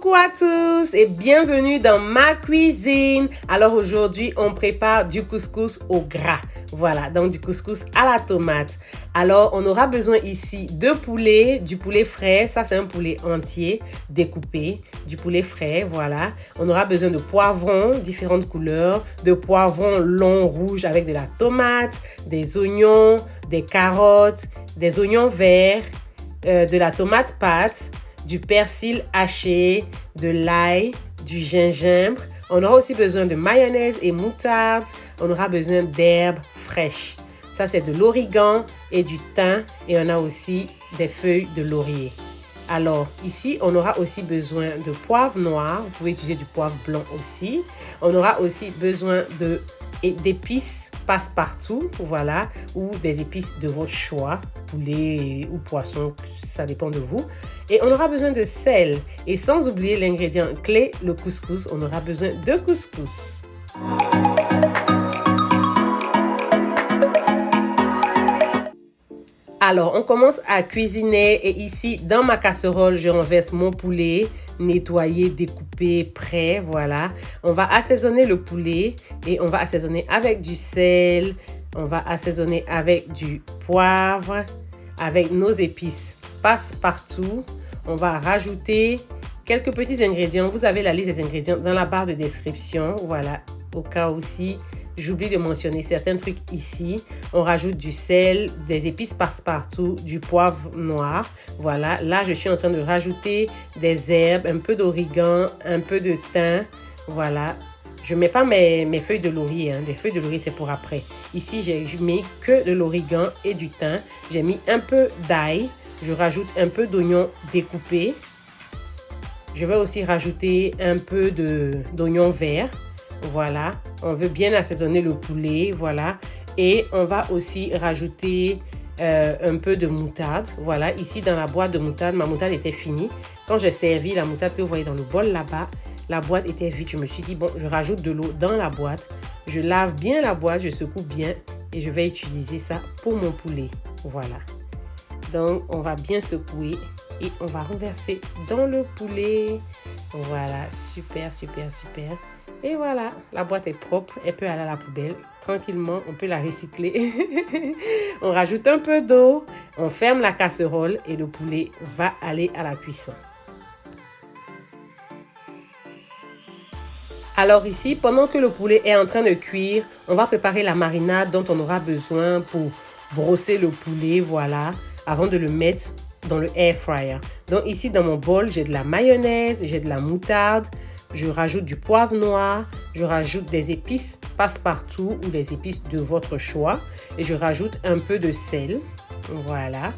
Coucou à tous et bienvenue dans ma cuisine. Alors aujourd'hui, on prépare du couscous au gras. Voilà, donc du couscous à la tomate. Alors, on aura besoin ici de poulet, du poulet frais. Ça, c'est un poulet entier, découpé, du poulet frais, voilà. On aura besoin de poivrons, différentes couleurs, de poivrons longs, rouges avec de la tomate, des oignons, des carottes, des oignons verts, de la tomate pâte, du persil haché, de l'ail, du gingembre. On aura aussi besoin de mayonnaise et moutarde. On aura besoin d'herbes fraîches. Ça, c'est de l'origan et du thym. Et on a aussi des feuilles de laurier. Alors, ici, on aura aussi besoin de poivre noir. Vous pouvez utiliser du poivre blanc aussi. On aura aussi besoin d'épices passe-partout, voilà, ou des épices de votre choix, poulet ou poisson, ça dépend de vous. Et on aura besoin de sel. Et sans oublier l'ingrédient clé, le couscous, on aura besoin de couscous. Alors, on commence à cuisiner et ici, dans ma casserole, je renverse mon poulet nettoyé, découpé, prêt, voilà. On va assaisonner le poulet et on va assaisonner avec du sel, on va assaisonner avec du poivre, avec nos épices passe-partout. On va rajouter quelques petits ingrédients. Vous avez la liste des ingrédients dans la barre de description, voilà, au cas aussi. J'oublie de mentionner certains trucs ici. On rajoute du sel, des épices passe-partout, du poivre noir. Voilà, là je suis en train de rajouter des herbes, un peu d'origan, un peu de thym. Voilà, je ne mets pas mes feuilles de laurier. Hein. Les feuilles de laurier c'est pour après. Ici j'ai mis que de l'origan et du thym. J'ai mis un peu d'ail. Je rajoute un peu d'oignon découpé. Je vais aussi rajouter un peu d'oignon vert. Voilà, on veut bien assaisonner le poulet, voilà. Et on va aussi rajouter un peu de moutarde. Voilà, ici dans la boîte de moutarde, ma moutarde était finie. Quand j'ai servi la moutarde que vous voyez dans le bol là-bas, la boîte était vide. Je me suis dit, bon, je rajoute de l'eau dans la boîte. Je lave bien la boîte, je secoue bien et je vais utiliser ça pour mon poulet. Voilà. Donc, on va bien secouer et on va renverser dans le poulet. Voilà, super, super, super. Et voilà, la boîte est propre, elle peut aller à la poubelle. Tranquillement, on peut la recycler. On rajoute un peu d'eau, on ferme la casserole et le poulet va aller à la cuisson. Alors ici, pendant que le poulet est en train de cuire, on va préparer la marinade dont on aura besoin pour brosser le poulet, voilà, avant de le mettre dans le air fryer. Donc ici, dans mon bol, j'ai de la mayonnaise, j'ai de la moutarde. Je rajoute du poivre noir, je rajoute des épices passe-partout ou des épices de votre choix et je rajoute un peu de sel. Voilà.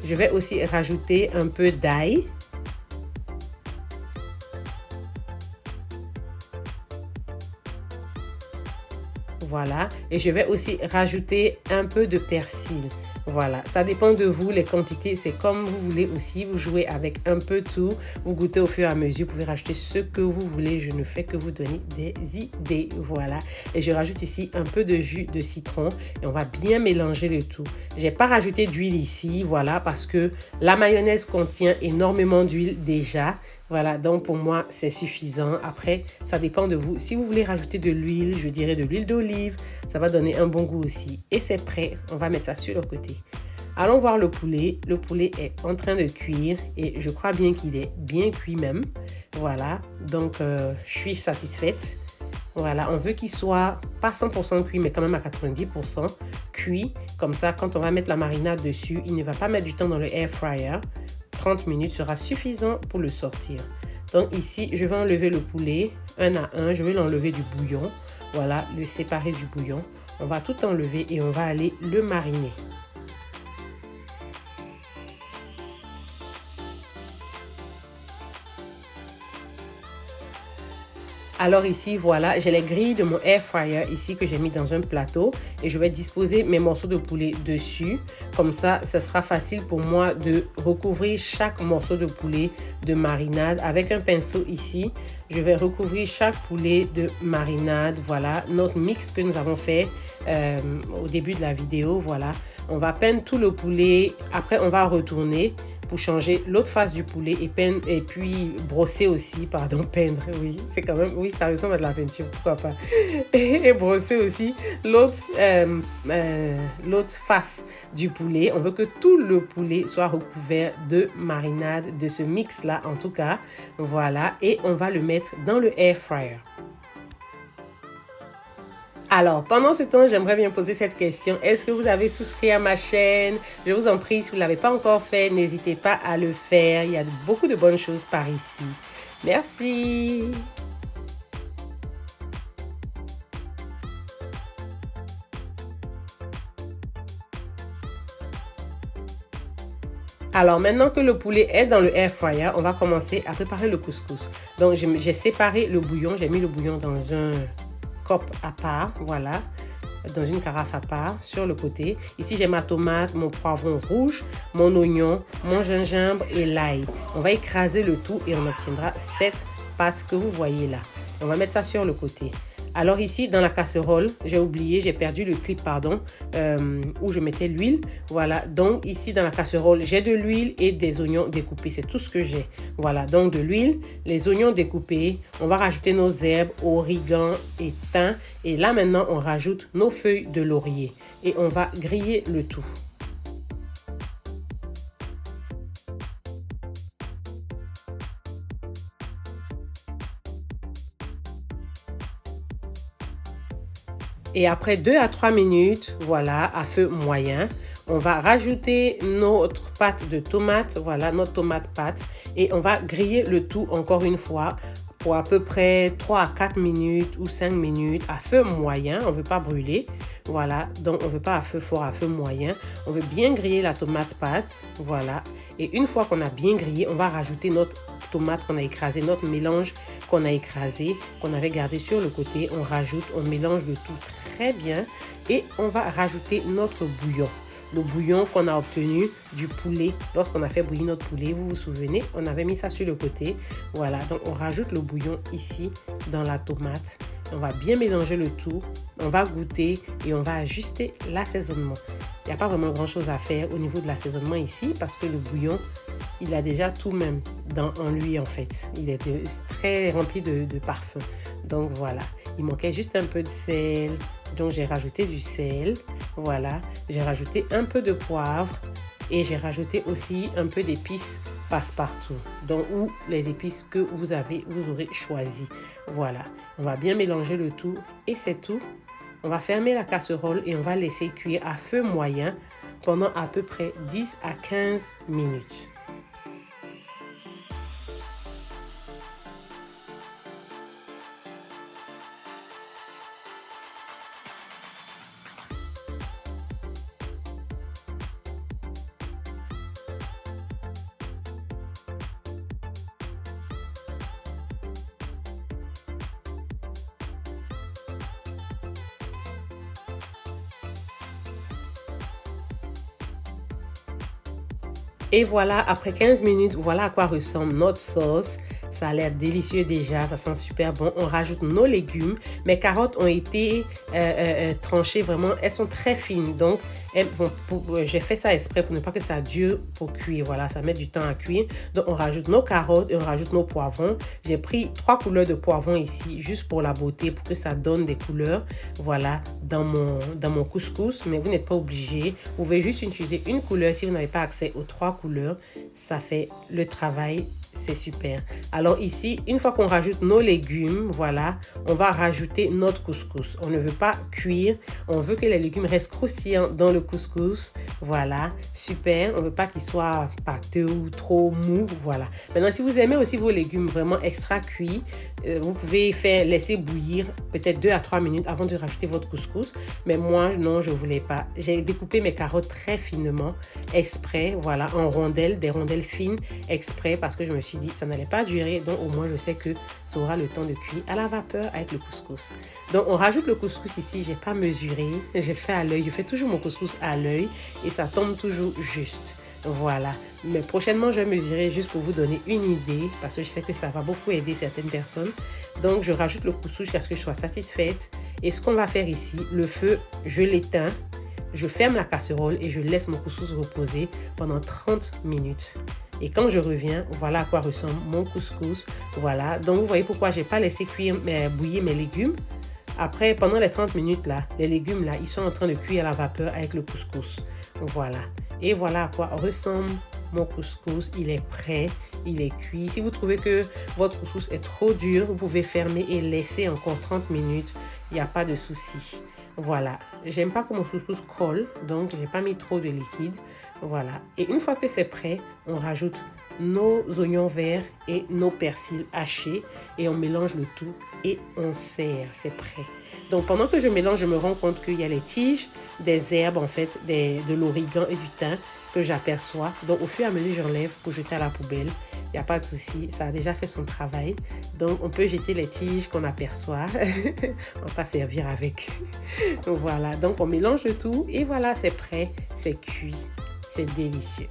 Je vais aussi rajouter un peu d'ail. Voilà. Et je vais aussi rajouter un peu de persil. Voilà, ça dépend de vous, les quantités, c'est comme vous voulez aussi. Vous jouez avec un peu tout, vous goûtez au fur et à mesure, vous pouvez rajouter ce que vous voulez. Je ne fais que vous donner des idées, voilà. Et je rajoute ici un peu de jus de citron et on va bien mélanger le tout. J'ai pas rajouté d'huile ici, voilà, parce que la mayonnaise contient énormément d'huile déjà. Voilà, donc pour moi, c'est suffisant. Après, ça dépend de vous. Si vous voulez rajouter de l'huile, je dirais de l'huile d'olive. Ça va donner un bon goût aussi. Et c'est prêt. On va mettre ça sur le côté. Allons voir le poulet. Le poulet est en train de cuire et je crois bien qu'il est bien cuit même. Voilà, donc je suis satisfaite. Voilà, on veut qu'il soit pas 100% cuit, mais quand même à 90% cuit. Comme ça, quand on va mettre la marinade dessus, il ne va pas mettre du temps dans le air fryer. 30 minutes sera suffisant pour le sortir. Donc ici, je vais enlever le poulet un à un. Je vais l'enlever du bouillon. Voilà, le séparer du bouillon. On va tout enlever et on va aller le mariner. Alors ici, voilà, j'ai les grilles de mon air fryer ici que j'ai mis dans un plateau et je vais disposer mes morceaux de poulet dessus. Comme ça sera facile pour moi de recouvrir chaque morceau de poulet de marinade avec un pinceau ici. Je vais recouvrir chaque poulet de marinade. Voilà, notre mix que nous avons fait au début de la vidéo. Voilà, on va peindre tout le poulet. Après, on va retourner. pour changer l'autre face du poulet et peindre, et puis brosser aussi, pardon, peindre, oui, c'est quand même, oui, ça ressemble à de la peinture, pourquoi pas. Et brosser aussi l'autre face du poulet. On veut que tout le poulet soit recouvert de marinade, de ce mix-là en tout cas. Voilà, et on va le mettre dans le air fryer. Alors, pendant ce temps, j'aimerais bien poser cette question. Est-ce que vous avez souscrit à ma chaîne? Je vous en prie, si vous ne l'avez pas encore fait, n'hésitez pas à le faire. Il y a beaucoup de bonnes choses par ici. Merci. Alors, maintenant que le poulet est dans le air fryer, on va commencer à préparer le couscous. Donc, j'ai séparé le bouillon. J'ai mis le bouillon dans un cop à part, voilà, dans une carafe à part sur le côté. Ici, j'ai ma tomate, mon poivron rouge, mon oignon, mon gingembre et l'ail. On va écraser le tout et on obtiendra cette pâte que vous voyez là. On va mettre ça sur le côté. Alors ici, dans la casserole, j'ai perdu le clip, pardon, où je mettais l'huile. Voilà, donc ici, dans la casserole, j'ai de l'huile et des oignons découpés. C'est tout ce que j'ai. Voilà, donc de l'huile, les oignons découpés. On va rajouter nos herbes, origan et thym. Et là, maintenant, on rajoute nos feuilles de laurier. Et on va griller le tout. Et après 2 à 3 minutes, voilà, à feu moyen, on va rajouter notre pâte de tomate, voilà, notre tomate pâte. Et on va griller le tout encore une fois pour à peu près 3 à 4 minutes ou 5 minutes à feu moyen. On ne veut pas brûler, voilà, donc on ne veut pas à feu fort, à feu moyen. On veut bien griller la tomate pâte, voilà. Et une fois qu'on a bien grillé, on va rajouter notre tomate qu'on a écrasée, notre mélange qu'on a écrasé, qu'on avait gardé sur le côté. On rajoute, on mélange le tout très bien et on va rajouter notre bouillon. Le bouillon qu'on a obtenu du poulet lorsqu'on a fait bouillir notre poulet. Vous vous souvenez, on avait mis ça sur le côté. Voilà, donc on rajoute le bouillon ici dans la tomate. On va bien mélanger le tout. On va goûter et on va ajuster l'assaisonnement. Il n'y a pas vraiment grand chose à faire au niveau de l'assaisonnement ici parce que le bouillon, il a déjà tout même en lui en fait. Il est très rempli de parfum. Donc voilà, il manquait juste un peu de sel. Donc j'ai rajouté du sel. Voilà, j'ai rajouté un peu de poivre et j'ai rajouté aussi un peu d'épices passe-partout. Donc ou les épices que vous aurez choisi. Voilà, on va bien mélanger le tout et c'est tout. On va fermer la casserole et on va laisser cuire à feu moyen pendant à peu près 10 à 15 minutes. Et voilà, après 15 minutes, voilà à quoi ressemble notre sauce. Ça a l'air délicieux déjà, ça sent super bon. On rajoute nos légumes. Mes carottes ont été tranchées vraiment, elles sont très fines. Donc, j'ai fait ça exprès pour ne pas que ça dure pour cuire. Voilà, ça met du temps à cuire. Donc, on rajoute nos carottes et on rajoute nos poivrons. J'ai pris 3 couleurs de poivrons ici, juste pour la beauté, pour que ça donne des couleurs. Voilà, dans mon couscous. Mais vous n'êtes pas obligé. Vous pouvez juste utiliser une couleur si vous n'avez pas accès aux 3 couleurs. Ça fait le travail. C'est super. Alors ici, une fois qu'on rajoute nos légumes, voilà, on va rajouter notre couscous. On ne veut pas cuire. On veut que les légumes restent croustillants dans le couscous. Voilà, super. On ne veut pas qu'ils soient pâteux ou trop mous. Voilà. Maintenant, si vous aimez aussi vos légumes vraiment extra cuits, vous pouvez laisser bouillir peut-être 2 à 3 minutes avant de rajouter votre couscous. Mais moi, non, je ne voulais pas. J'ai découpé mes carottes très finement, exprès, voilà, en rondelles, des rondelles fines, exprès, parce que je me suis dit ça n'allait pas durer. Donc, au moins, je sais que ça aura le temps de cuire à la vapeur avec le couscous. Donc, on rajoute le couscous ici. Je n'ai pas mesuré. J'ai fait à l'œil. Je fais toujours mon couscous à l'œil et ça tombe toujours juste. Voilà, mais prochainement je vais mesurer juste pour vous donner une idée parce que je sais que ça va beaucoup aider certaines personnes. Donc je rajoute le couscous jusqu'à ce que je sois satisfaite. Et ce qu'on va faire ici, le feu, je l'éteins. je ferme la casserole et je laisse mon couscous reposer pendant 30 minutes. Et quand je reviens, voilà à quoi ressemble mon couscous. Voilà, donc vous voyez pourquoi je n'ai pas laissé bouillir mes légumes. Après, pendant les 30 minutes là, les légumes là, ils sont en train de cuire à la vapeur avec le couscous. Voilà. Et voilà à quoi ressemble mon couscous. Il est prêt, il est cuit. Si vous trouvez que votre couscous est trop dur, vous pouvez fermer et laisser encore 30 minutes. Il n'y a pas de souci. Voilà. J'aime pas que mon couscous colle, donc j'ai pas mis trop de liquide. Voilà. Et une fois que c'est prêt, on rajoute nos oignons verts et nos persils hachés et on mélange le tout et on sert. C'est prêt. Donc pendant que je mélange, je me rends compte qu'il y a les tiges, des herbes en fait, de l'origan et du thym que j'aperçois. Donc au fur et à mesure, j'enlève pour jeter à la poubelle. Il n'y a pas de souci, ça a déjà fait son travail. Donc on peut jeter les tiges qu'on aperçoit. On va pas servir avec. Voilà, donc on mélange le tout et voilà, c'est prêt, c'est cuit, c'est délicieux.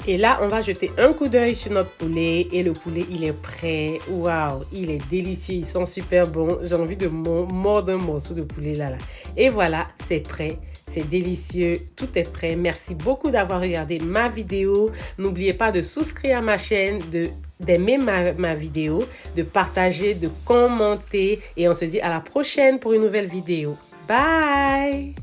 Et là, on va jeter un coup d'œil sur notre poulet et le poulet, il est prêt. Waouh, il est délicieux, il sent super bon. J'ai envie de mordre un morceau de poulet là. Et voilà, c'est prêt. C'est délicieux, tout est prêt. Merci beaucoup d'avoir regardé ma vidéo. N'oubliez pas de souscrire à ma chaîne, d'aimer ma vidéo, de partager, de commenter. Et on se dit à la prochaine pour une nouvelle vidéo. Bye!